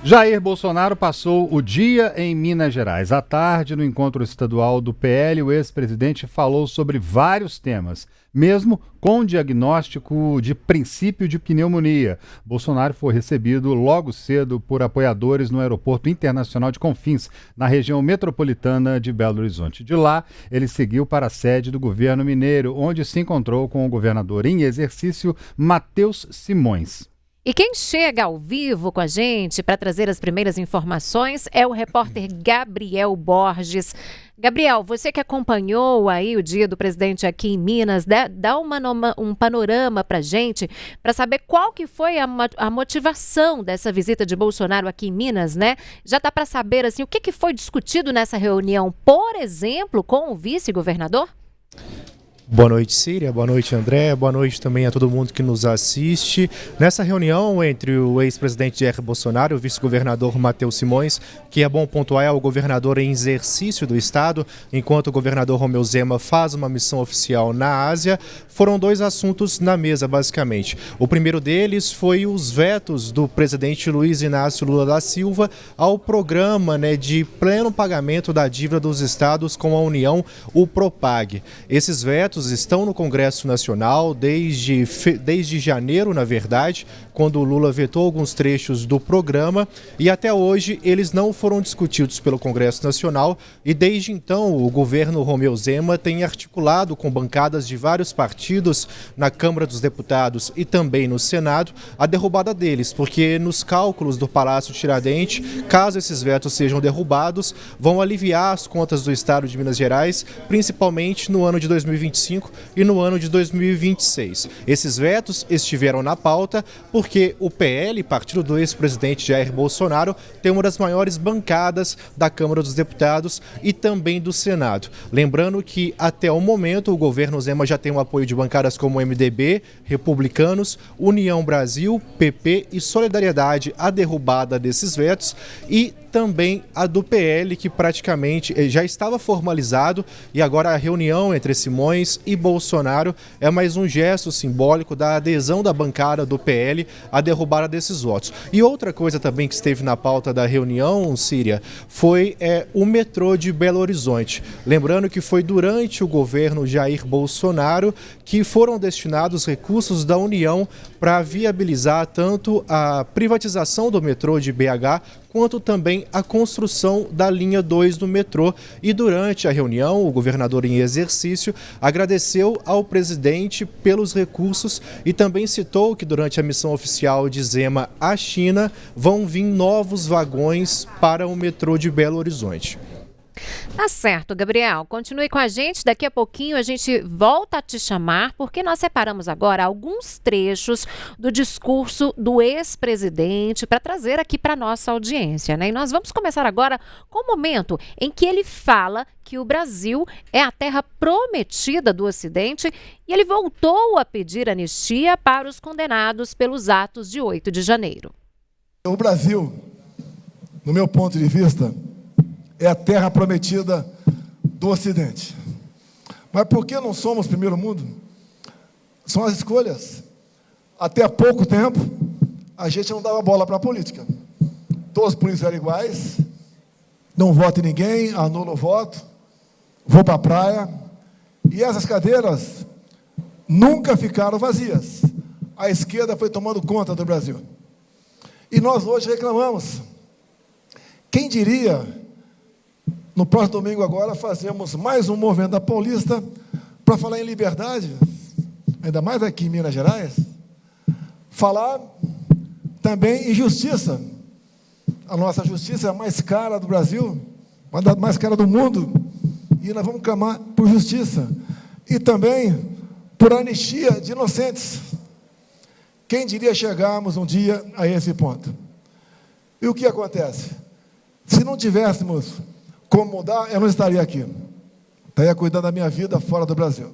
Jair Bolsonaro passou o dia em Minas Gerais. À tarde, no encontro estadual do PL, o ex-presidente falou sobre vários temas, mesmo com diagnóstico de princípio de pneumonia. Bolsonaro foi recebido logo cedo por apoiadores no Aeroporto Internacional de Confins, na região metropolitana de Belo Horizonte. De lá, ele seguiu para a sede do governo mineiro, onde se encontrou com o governador em exercício, Matheus Simões. E quem chega ao vivo com a gente para trazer as primeiras informações é o repórter Gabriel Borges. Gabriel, você que acompanhou aí o dia do presidente aqui em Minas, dá um panorama para a gente, para saber qual que foi a motivação dessa visita de Bolsonaro aqui em Minas, né? Já dá para saber assim, o que foi discutido nessa reunião, por exemplo, com o vice-governador? Boa noite, Síria. Boa noite, André. Boa noite também a todo mundo que nos assiste. Nessa reunião entre o ex-presidente Jair Bolsonaro e o vice-governador Matheus Simões, que é bom pontuar, é o governador em exercício do estado, enquanto o governador Romeu Zema faz uma missão oficial na Ásia, foram dois assuntos na mesa, basicamente. O primeiro deles foi os vetos do presidente Luiz Inácio Lula da Silva ao programa, de pleno pagamento da dívida dos estados com a União, o Propag. Esses vetos estão no Congresso Nacional desde janeiro, na verdade, quando o Lula vetou alguns trechos do programa, e até hoje eles não foram discutidos pelo Congresso Nacional, e desde então o governo Romeu Zema tem articulado com bancadas de vários partidos na Câmara dos Deputados e também no Senado a derrubada deles, porque nos cálculos do Palácio Tiradentes, caso esses vetos sejam derrubados, vão aliviar as contas do estado de Minas Gerais, principalmente no ano de 2025 e no ano de 2026. Esses vetos estiveram na pauta porque o PL, partido do ex-presidente Jair Bolsonaro, tem uma das maiores bancadas da Câmara dos Deputados e também do Senado. Lembrando que até o momento o governo Zema já tem o apoio de bancadas como MDB, Republicanos, União Brasil, PP e Solidariedade à derrubada desses vetos, e também a do PL, que praticamente já estava formalizado, e agora a reunião entre Simões e Bolsonaro é mais um gesto simbólico da adesão da bancada do PL à derrubada desses votos. E outra coisa também que esteve na pauta da reunião, Síria, foi o metrô de Belo Horizonte. Lembrando que foi durante o governo Jair Bolsonaro que foram destinados recursos da União para viabilizar tanto a privatização do metrô de BH, quanto também a construção da linha 2 do metrô. E durante a reunião, o governador em exercício agradeceu ao presidente pelos recursos e também citou que durante a missão oficial de Zema à China vão vir novos vagões para o metrô de Belo Horizonte. Tá certo, Gabriel. Continue com a gente. Daqui a pouquinho a gente volta a te chamar, porque nós separamos agora alguns trechos do discurso do ex-presidente para trazer aqui para nossa audiência, né? E nós vamos começar agora com o momento em que ele fala que o Brasil é a terra prometida do Ocidente e ele voltou a pedir anistia para os condenados pelos atos de 8 de janeiro. O Brasil, no meu ponto de vista, é a terra prometida do Ocidente. Mas por que não somos primeiro mundo? São as escolhas. Até há pouco tempo, a gente não dava bola para a política. Todos os políticos eram iguais, não voto em ninguém, anulo o voto, vou para a praia. E essas cadeiras nunca ficaram vazias. A esquerda foi tomando conta do Brasil. E nós hoje reclamamos. Quem diria... No próximo domingo agora fazemos mais um movimento da Paulista para falar em liberdade, ainda mais aqui em Minas Gerais, falar também em justiça. A nossa justiça é a mais cara do Brasil, uma das mais caras do mundo, e nós vamos clamar por justiça e também por anistia de inocentes. Quem diria chegarmos um dia a esse ponto? E o que acontece? Se não tivéssemos como mudar, eu não estaria aqui. Estaria cuidando da minha vida fora do Brasil.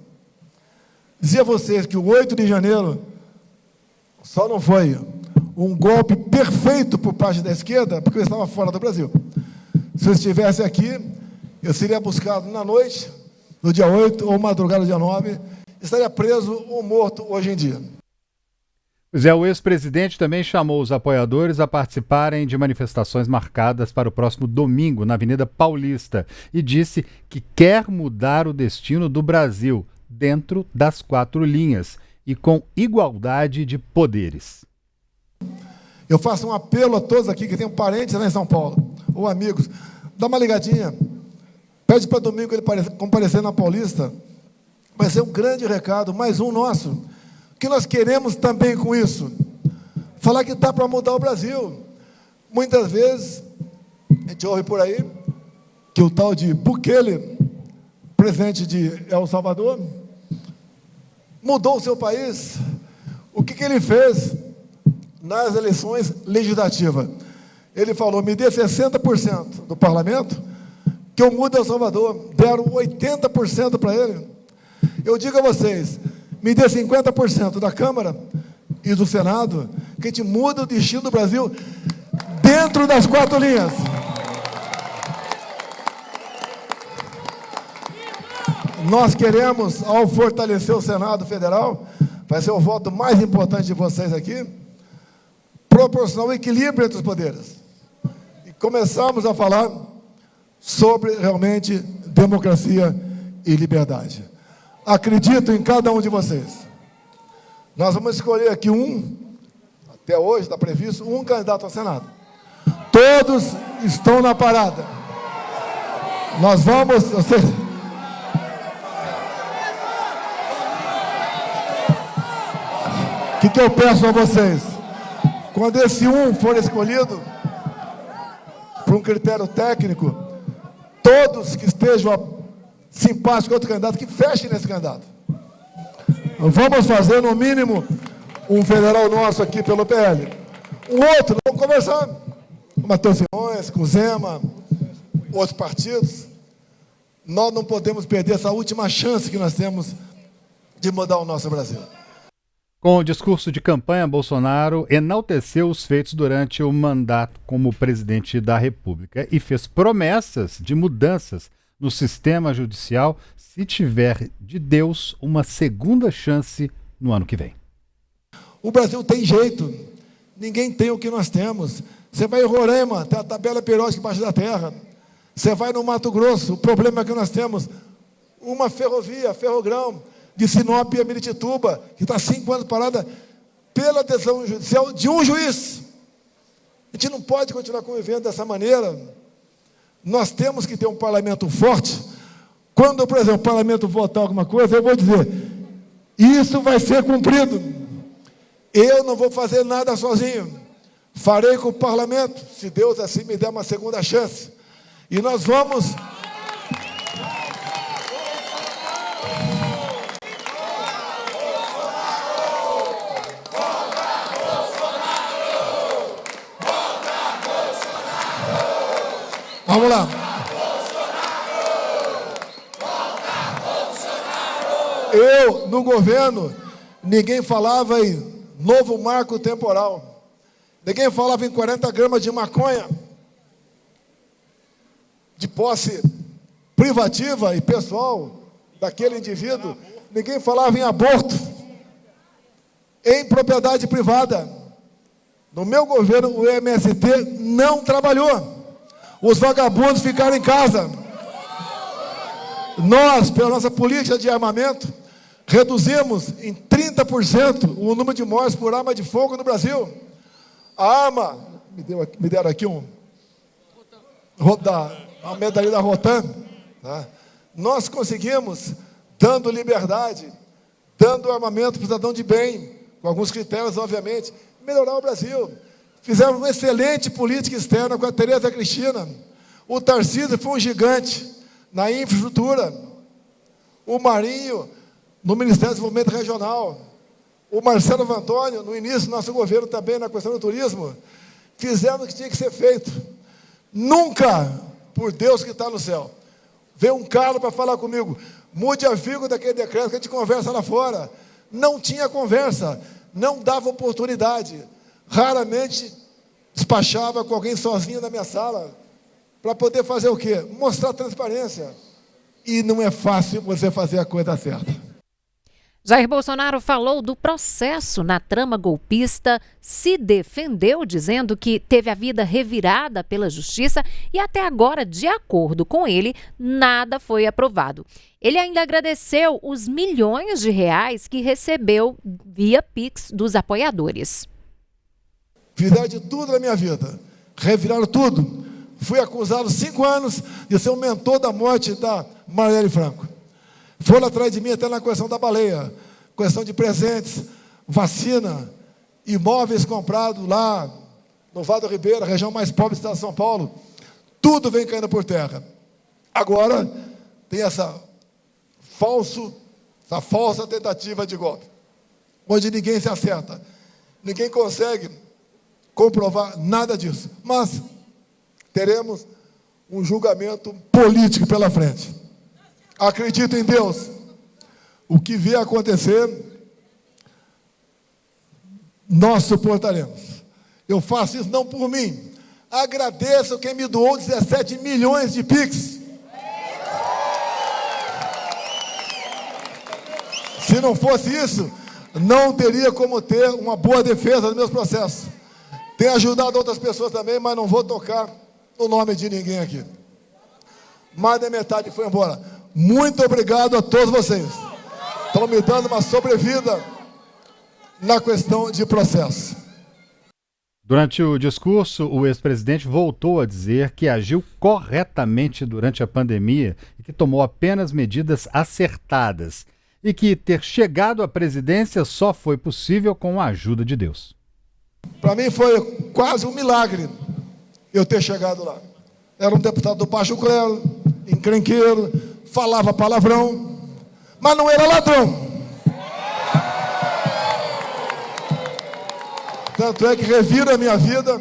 Dizia a vocês que o 8 de janeiro só não foi um golpe perfeito por parte da esquerda, porque eu estava fora do Brasil. Se eu estivesse aqui, eu seria buscado na noite, no dia 8, ou madrugada do dia 9, estaria preso ou morto hoje em dia. Pois é, o ex-presidente também chamou os apoiadores a participarem de manifestações marcadas para o próximo domingo na Avenida Paulista e disse que quer mudar o destino do Brasil dentro das 4 linhas e com igualdade de poderes. Eu faço um apelo a todos aqui que têm parentes lá em São Paulo, ou amigos, dá uma ligadinha, pede para domingo ele comparecer na Paulista, vai ser um grande recado, mais um nosso. O que nós queremos também com isso? Falar que dá para mudar o Brasil. Muitas vezes, a gente ouve por aí, que o tal de Bukele, presidente de El Salvador, mudou o seu país. O que ele fez nas eleições legislativas? Ele falou, me dê 60% do parlamento, que eu mudo El Salvador. Deram 80% para ele. Eu digo a vocês, me dê 50% da Câmara e do Senado, que a gente muda o destino do Brasil dentro das 4 linhas. Nós queremos, ao fortalecer o Senado Federal, vai ser o voto mais importante de vocês aqui, proporcionar o equilíbrio entre os poderes. E começamos a falar sobre, realmente, democracia e liberdade. Acredito em cada um de vocês. Nós vamos escolher aqui até hoje está previsto, um candidato ao Senado. Todos estão na parada. Nós vamos... O que eu peço a vocês? Quando esse for escolhido, por um critério técnico, todos que estejam simpáticos com outro candidato, que fechem nesse candidato. Vamos fazer, no mínimo, um federal nosso aqui pelo PL. Um outro, vamos conversar com o Matheus Simões, com o Zema, outros partidos. Nós não podemos perder essa última chance que nós temos de mudar o nosso Brasil. Com o discurso de campanha, Bolsonaro enalteceu os feitos durante o mandato como presidente da República e fez promessas de mudanças no sistema judicial se tiver de Deus uma segunda chance no ano que vem. O Brasil tem jeito, ninguém tem o que nós temos. Você vai em Roraima, tem a tabela periódica embaixo da terra. Você vai no Mato Grosso, o problema é que nós temos uma ferrovia, Ferrogrão, de Sinop a Miritituba, que está 5 anos parada pela decisão judicial de um juiz. A gente não pode continuar convivendo dessa maneira. Nós temos que ter um parlamento forte. Quando, por exemplo, o parlamento votar alguma coisa, eu vou dizer, isso vai ser cumprido. Eu não vou fazer nada sozinho. Farei com o parlamento, se Deus assim me der uma segunda chance. E nós vamos... Vamos lá. Eu, no governo, ninguém falava em novo marco temporal. Ninguém falava em 40 gramas de maconha, de posse privativa e pessoal daquele indivíduo. Ninguém falava em aborto, em propriedade privada. No meu governo, o MST não trabalhou. Os vagabundos ficaram em casa. Nós, pela nossa política de armamento, reduzimos em 30% o número de mortes por arma de fogo no Brasil. A arma, me deram aqui uma medalha da Rotan, tá? Nós conseguimos, dando liberdade, dando armamento para o cidadão de bem, com alguns critérios, obviamente, melhorar o Brasil. Fizemos uma excelente política externa com a Tereza Cristina. O Tarcísio foi um gigante na infraestrutura. O Marinho, no Ministério do Desenvolvimento Regional. O Marcelo Vantônio, no início do nosso governo também, na questão do turismo. Fizemos o que tinha que ser feito. Nunca, por Deus que está no céu, veio um cara para falar comigo, mude a vírgula daquele decreto que a gente conversa lá fora. Não tinha conversa, não dava oportunidade. Raramente despachava com alguém sozinho na minha sala para poder fazer o quê? Mostrar transparência. E não é fácil você fazer a coisa certa. Jair Bolsonaro falou do processo na trama golpista, se defendeu dizendo que teve a vida revirada pela justiça e até agora, de acordo com ele, nada foi aprovado. Ele ainda agradeceu os milhões de reais que recebeu via Pix dos apoiadores. Fizeram de tudo na minha vida, reviraram tudo. Fui acusado 5 anos de ser o mentor da morte da Marielle Franco. Foram atrás de mim até na questão da baleia, questão de presentes, vacina, imóveis comprados lá no Vale do Ribeira, a região mais pobre do estado de São Paulo. Tudo vem caindo por terra. Agora tem essa falsa tentativa de golpe, onde ninguém se acerta, ninguém consegue comprovar nada disso. Mas teremos um julgamento político pela frente. Acredito em Deus. O que vier a acontecer, nós suportaremos. Eu faço isso não por mim. Agradeço quem me doou 17 milhões de Pix. Se não fosse isso, não teria como ter uma boa defesa dos meus processos. Tenho ajudado outras pessoas também, mas não vou tocar no nome de ninguém aqui. Mais da metade foi embora. Muito obrigado a todos vocês. Estão me dando uma sobrevida na questão de processo. Durante o discurso, o ex-presidente voltou a dizer que agiu corretamente durante a pandemia e que tomou apenas medidas acertadas e que ter chegado à presidência só foi possível com a ajuda de Deus. Para mim foi quase um milagre eu ter chegado lá. Era um deputado do baixo clero, encrenqueiro, falava palavrão, mas não era ladrão. Tanto é que revira a minha vida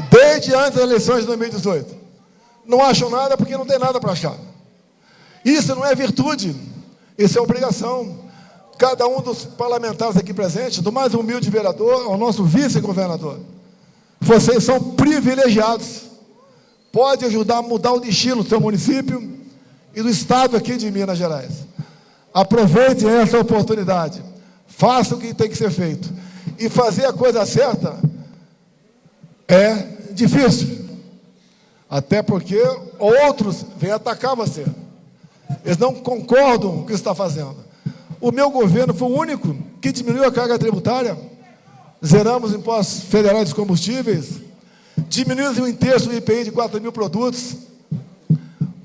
desde antes das eleições de 2018. Não acho nada porque não tem nada para achar. Isso não é virtude, isso é obrigação. Cada um dos parlamentares aqui presentes, do mais humilde vereador ao nosso vice-governador, vocês são privilegiados. Pode ajudar a mudar o destino do seu município e do estado aqui de Minas Gerais. Aproveitem essa oportunidade. Façam o que tem que ser feito. E fazer a coisa certa é difícil. Até porque outros vêm atacar você. Eles não concordam com o que você está fazendo. O meu governo foi o único que diminuiu a carga tributária. Zeramos impostos federais dos combustíveis. Diminuímos em 1/3 o IPI de 4 mil produtos.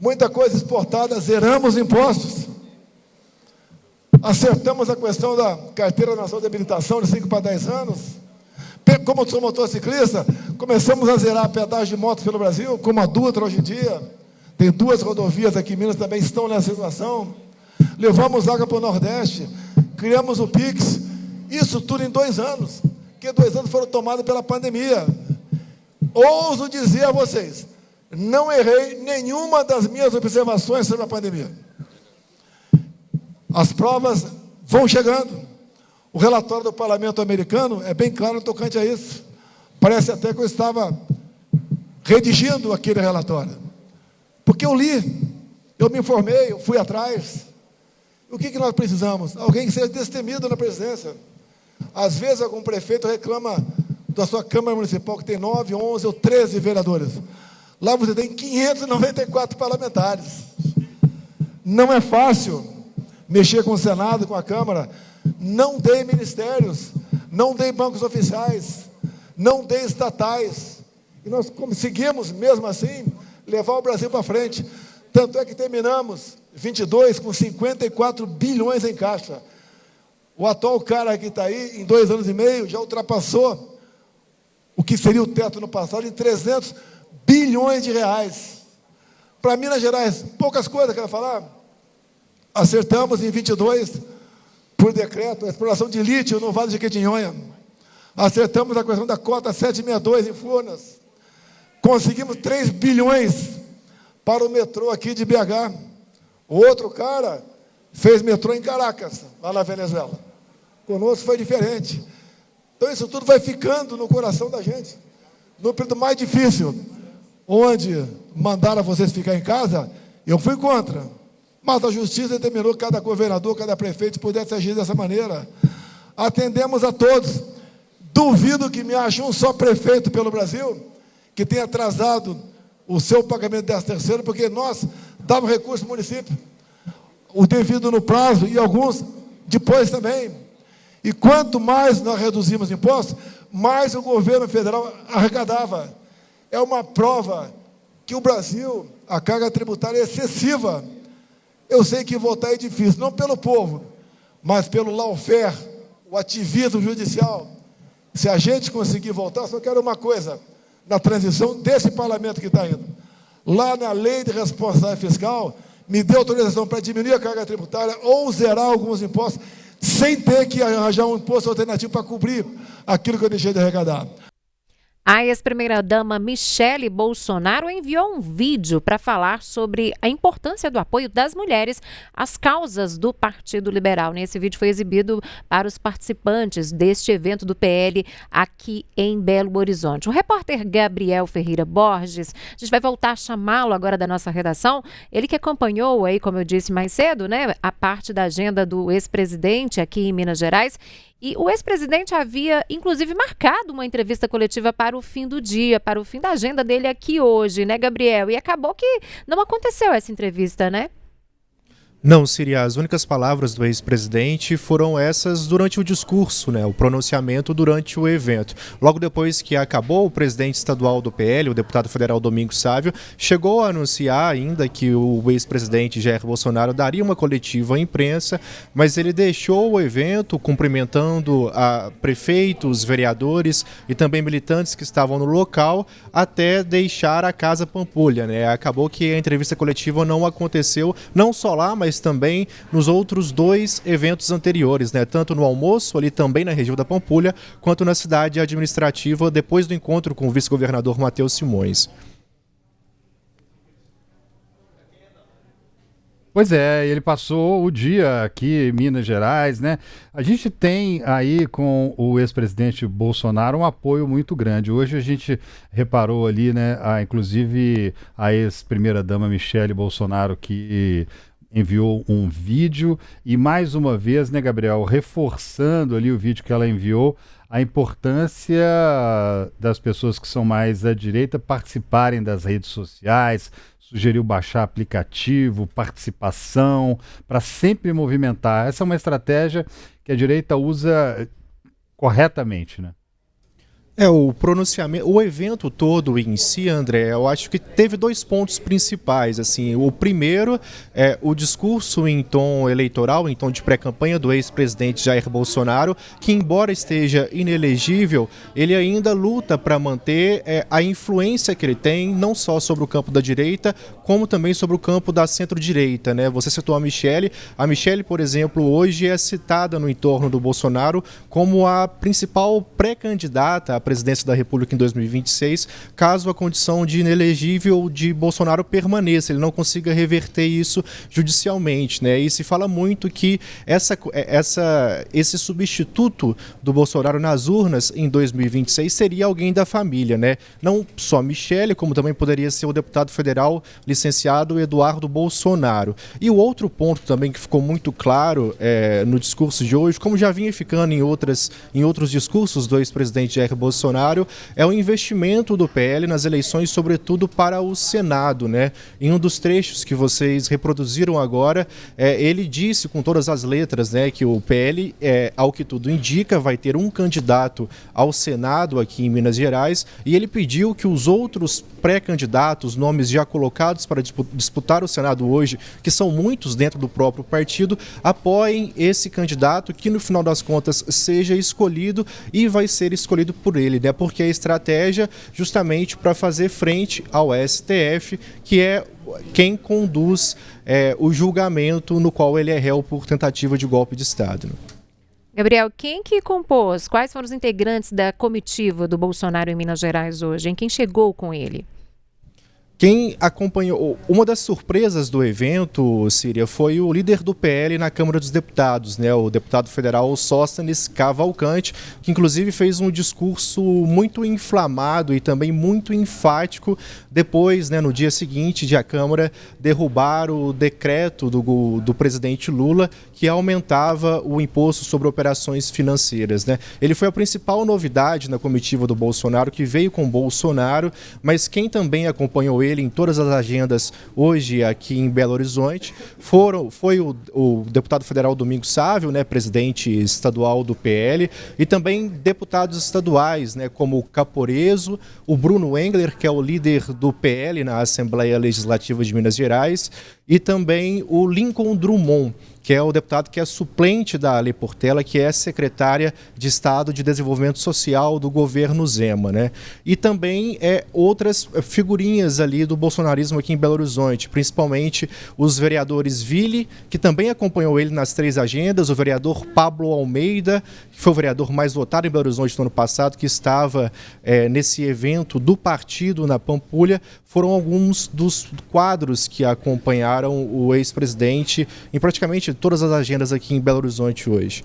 Muita coisa exportada, zeramos impostos. Acertamos a questão da carteira nacional de habilitação de 5 para 10 anos. Como eu sou motociclista, começamos a zerar a pedágio de motos pelo Brasil, como a Dutra hoje em dia. Tem 2 rodovias aqui em Minas também estão nessa situação. Levamos água para o Nordeste, criamos o Pix. Isso tudo em 2 anos, porque 2 anos foram tomados pela pandemia. Ouso dizer a vocês, não errei nenhuma das minhas observações sobre a pandemia. As provas vão chegando. O relatório do parlamento americano é bem claro no tocante a isso. Parece até que eu estava redigindo aquele relatório. Porque eu li, eu me informei, eu fui atrás. O que nós precisamos? Alguém que seja destemido na presidência. Às vezes algum prefeito reclama da sua Câmara Municipal, que tem 9, 11 ou 13 vereadores. Lá você tem 594 parlamentares. Não é fácil mexer com o Senado, com a Câmara. Não dei ministérios, não dei bancos oficiais, não dei estatais. E nós conseguimos, mesmo assim, levar o Brasil para frente. Tanto é que terminamos 22 com 54 bilhões em caixa. O atual cara que está aí, em 2 anos e meio, já ultrapassou o que seria o teto no passado, em 300 bilhões de reais. Para Minas Gerais, poucas coisas que eu quero falar. Acertamos em 22, por decreto, a exploração de lítio no Vale de Jequitinhonha. Acertamos a questão da cota 762 em Furnas. Conseguimos 3 bilhões para o metrô aqui de BH. O outro cara fez metrô em Caracas, lá na Venezuela. Conosco foi diferente. Então isso tudo vai ficando no coração da gente. No período mais difícil, onde mandaram vocês ficar em casa, eu fui contra. Mas a justiça determinou que cada governador, cada prefeito pudesse agir dessa maneira. Atendemos a todos. Duvido que me ache um só prefeito pelo Brasil que tenha atrasado o seu pagamento de 13º, porque nós dávamos recurso ao município, o devido no prazo, e alguns depois também. E quanto mais nós reduzimos impostos, mais o governo federal arrecadava. É uma prova que o Brasil, a carga tributária é excessiva. Eu sei que votar é difícil, não pelo povo, mas pelo lawfare, o ativismo judicial. Se a gente conseguir voltar, só quero uma coisa, na transição desse parlamento que está indo. Lá na lei de responsabilidade fiscal, me deu autorização para diminuir a carga tributária ou zerar alguns impostos, sem ter que arranjar um imposto alternativo para cobrir aquilo que eu deixei de arrecadar. A ex-primeira-dama Michele Bolsonaro enviou um vídeo para falar sobre a importância do apoio das mulheres às causas do Partido Liberal. Esse vídeo foi exibido para os participantes deste evento do PL aqui em Belo Horizonte. O repórter Gabriel Ferreira Borges, a gente vai voltar a chamá-lo agora da nossa redação, ele que acompanhou aí, como eu disse mais cedo, né, a parte da agenda do ex-presidente aqui em Minas Gerais. E o ex-presidente havia, inclusive, marcado uma entrevista coletiva para o fim do dia, para o fim da agenda dele aqui hoje, né, Gabriel? E acabou que não aconteceu essa entrevista, né? Não, Síria, as únicas palavras do ex-presidente foram essas durante o discurso, né, o pronunciamento durante o evento. Logo depois que acabou, o presidente estadual do PL, o deputado federal Domingos Sávio, chegou a anunciar ainda que o ex-presidente Jair Bolsonaro daria uma coletiva à imprensa, mas ele deixou o evento cumprimentando a prefeitos, vereadores e também militantes que estavam no local até deixar a Casa Pampulha, né? Acabou que a entrevista coletiva não aconteceu, não só lá, mas também nos outros 2 eventos anteriores, né? Tanto no almoço, ali também na região da Pampulha, quanto na cidade administrativa, depois do encontro com o vice-governador Matheus Simões. Pois é, ele passou o dia aqui em Minas Gerais, né? A gente tem aí com o ex-presidente Bolsonaro um apoio muito grande. Hoje a gente reparou ali, né? Inclusive a ex-primeira-dama Michele Bolsonaro, que enviou um vídeo e mais uma vez, né, Gabriel, reforçando ali o vídeo que ela enviou, a importância das pessoas que são mais à direita participarem das redes sociais, sugeriu baixar aplicativo, participação, para sempre movimentar. Essa é uma estratégia que a direita usa corretamente, né? O pronunciamento, o evento todo em si, André, eu acho que teve 2 pontos principais, assim. O primeiro é o discurso em tom eleitoral, em tom de pré-campanha do ex-presidente Jair Bolsonaro, que embora esteja inelegível, ele ainda luta para manter a influência que ele tem, não só sobre o campo da direita, como também sobre o campo da centro-direita, né? Você citou a Michele. A Michele, por exemplo, hoje é citada no entorno do Bolsonaro como a principal pré-candidata à presidência da República em 2026, caso a condição de inelegível de Bolsonaro permaneça, ele não consiga reverter isso judicialmente, né? E se fala muito que esse substituto do Bolsonaro nas urnas em 2026 seria alguém da família, né? Não só Michele, como também poderia ser o deputado federal licenciado Eduardo Bolsonaro. E o outro ponto também que ficou muito claro no discurso de hoje, como já vinha ficando em outros discursos do ex-presidente Jair Bolsonaro, é o investimento do PL nas eleições, sobretudo para o Senado, né? Em um dos trechos que vocês reproduziram agora, ele disse com todas as letras, né, que o PL, ao que tudo indica, vai ter um candidato ao Senado aqui em Minas Gerais, e ele pediu que os outros pré-candidatos, nomes já colocados para disputar o Senado hoje, que são muitos dentro do próprio partido, apoiem esse candidato que no final das contas seja escolhido e vai ser escolhido por ele, né? Porque a estratégia justamente para fazer frente ao STF, que é quem conduz o julgamento no qual ele é réu por tentativa de golpe de Estado. Gabriel, quem que compôs? Quais foram os integrantes da comitiva do Bolsonaro em Minas Gerais hoje? Quem chegou com ele? Quem acompanhou, uma das surpresas do evento, Síria, foi o líder do PL na Câmara dos Deputados, né, o deputado federal Sóstenes Cavalcante, que inclusive fez um discurso muito inflamado e também muito enfático depois, né, no dia seguinte, de a Câmara derrubar o decreto do presidente Lula, que aumentava o imposto sobre operações financeiras, né. Ele foi a principal novidade na comitiva do Bolsonaro, que veio com Bolsonaro, mas quem também acompanhou ele em todas as agendas hoje aqui em Belo Horizonte foi o deputado federal Domingos Sávio, né, presidente estadual do PL, e também deputados estaduais, né, como o Caporeso, o Bruno Engler, que é o líder do PL na Assembleia Legislativa de Minas Gerais, e também o Lincoln Drummond, que é o deputado que é suplente da Ale Portela, que é secretária de Estado de Desenvolvimento Social do governo Zema, né? E também outras figurinhas ali do bolsonarismo aqui em Belo Horizonte, principalmente os vereadores Ville, que também acompanhou ele nas 3 agendas, o vereador Pablo Almeida, que foi o vereador mais votado em Belo Horizonte no ano passado, que estava nesse evento do partido na Pampulha. Foram alguns dos quadros que acompanharam o ex-presidente em praticamente todas as agendas aqui em Belo Horizonte hoje.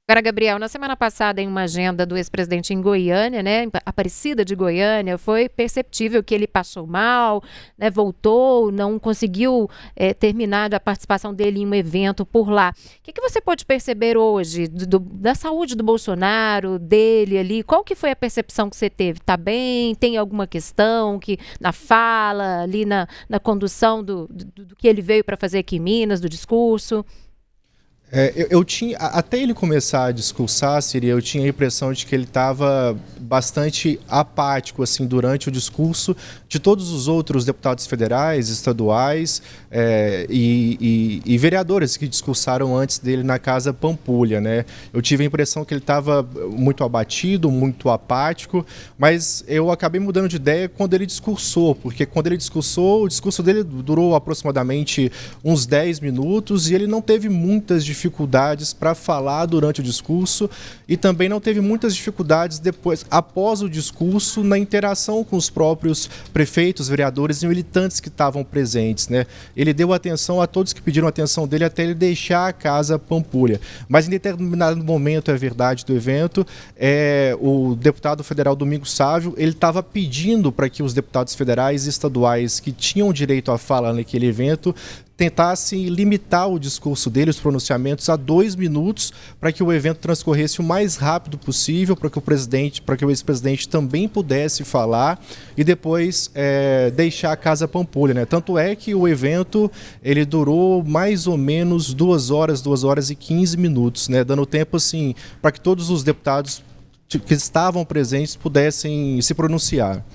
Agora, Gabriel, na semana passada, em uma agenda do ex-presidente em Goiânia, né, em Aparecida de Goiânia, foi perceptível que ele passou mal, né, voltou, não conseguiu terminar a participação dele em um evento por lá. O que você pode perceber hoje da saúde do Bolsonaro, dele ali? Qual que foi a percepção que você teve? Tá bem? Tem alguma questão que na fala, ali na condução do que ele veio para fazer aqui em Minas, do discurso? Eu tinha, até ele começar a discursar, Síria, eu tinha a impressão de que ele estava bastante apático assim, durante o discurso de todos os outros deputados federais, estaduais e vereadores que discursaram antes dele na Casa Pampulha, né? Eu tive a impressão que ele estava muito abatido, muito apático, mas eu acabei mudando de ideia quando ele discursou, porque quando ele discursou, o discurso dele durou aproximadamente uns 10 minutos e ele não teve muitas dificuldades para falar durante o discurso e também não teve muitas dificuldades depois, após o discurso, na interação com os próprios prefeitos, vereadores e militantes que estavam presentes, né? Ele deu atenção a todos que pediram atenção dele até ele deixar a Casa Pampulha. Mas em determinado momento, é verdade, do evento, o deputado federal Domingos Sávio, ele estava pedindo para que os deputados federais e estaduais que tinham direito à fala naquele evento tentassem limitar o discurso dele, os pronunciamentos, a 2 minutos, para que o evento transcorresse o mais rápido possível, para que o ex-presidente também pudesse falar e depois deixar a Casa Pampulha, né? Tanto é que o evento ele durou mais ou menos 2 horas e 15 minutos, né? Dando tempo assim para que todos os deputados que estavam presentes pudessem se pronunciar.